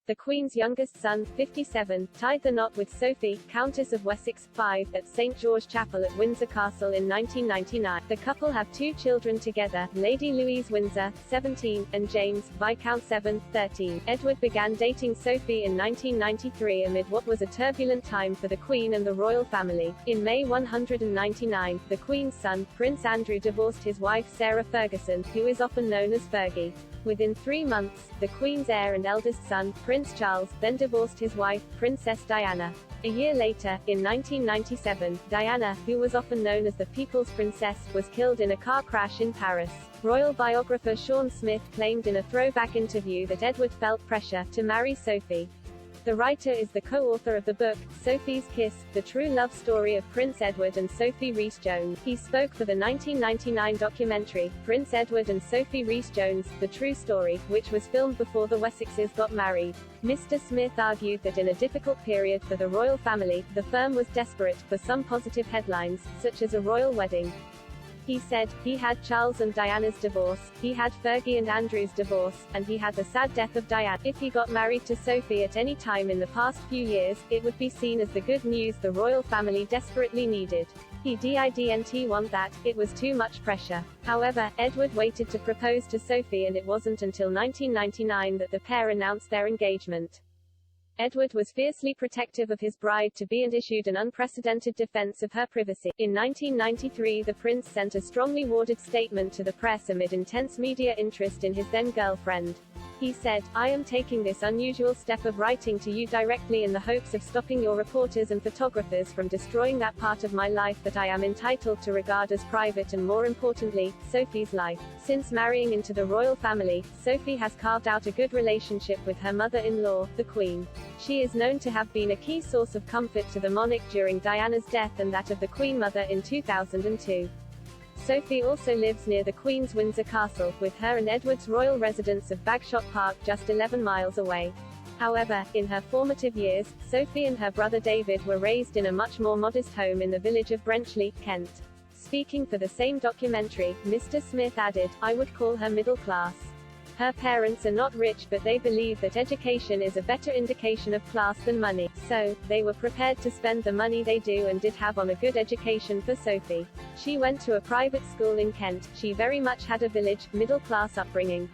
The Queen's youngest son, 57, tied the knot with Sophie, Countess of Wessex, 5, at St. George Chapel at Windsor Castle in 1999. The couple have 2 children together, Lady Louise Windsor, 17, and James, Viscount 7, 13. Edward began dating Sophie in 1993 amid what was a turbulent time for the Queen and the royal family. In May 199, the Queen's son, Prince Andrew, divorced his wife Sarah Ferguson, who is often known as Fergie. Within 3 months, the Queen's heir and eldest son, Prince Charles, then divorced his wife, Princess Diana. A year later, in 1997, Diana, who was often known as the People's Princess, was killed in a car crash in Paris. Royal biographer Sean Smith claimed in a throwback interview that Edward felt pressure to marry Sophie. The writer is the co-author of the book, Sophie's Kiss, the true love story of Prince Edward and Sophie Rhys-Jones. He spoke for the 1999 documentary, Prince Edward and Sophie Rhys-Jones, The True Story, which was filmed before the Wessexes got married. Mr. Smith argued that in a difficult period for the royal family, the firm was desperate for some positive headlines, such as a royal wedding. He said, he had Charles and Diana's divorce, he had Fergie and Andrew's divorce, and he had the sad death of Diana. If he got married to Sophie at any time in the past few years, it would be seen as the good news the royal family desperately needed. He didn't want that, it was too much pressure. However, Edward waited to propose to Sophie, and it wasn't until 1999 that the pair announced their engagement. Edward was fiercely protective of his bride-to-be and issued an unprecedented defense of her privacy. In 1993, the prince sent a strongly worded statement to the press amid intense media interest in his then-girlfriend. He said, "I am taking this unusual step of writing to you directly in the hopes of stopping your reporters and photographers from destroying that part of my life that I am entitled to regard as private and, more importantly, Sophie's life." Since marrying into the royal family, Sophie has carved out a good relationship with her mother-in-law, the Queen. She is known to have been a key source of comfort to the monarch during Diana's death and that of the Queen Mother in 2002. Sophie also lives near the Queen's Windsor Castle, with her and Edward's royal residence of Bagshot Park just 11 miles away. However, in her formative years, Sophie and her brother David were raised in a much more modest home in the village of Brenchley, Kent. Speaking for the same documentary, Mr. Smith added, "I would call her middle class. Her parents are not rich, but they believe that education is a better indication of class than money. So, they were prepared to spend the money they do and did have on a good education for Sophie. She went to a private school in Kent. She very much had a village, middle-class upbringing."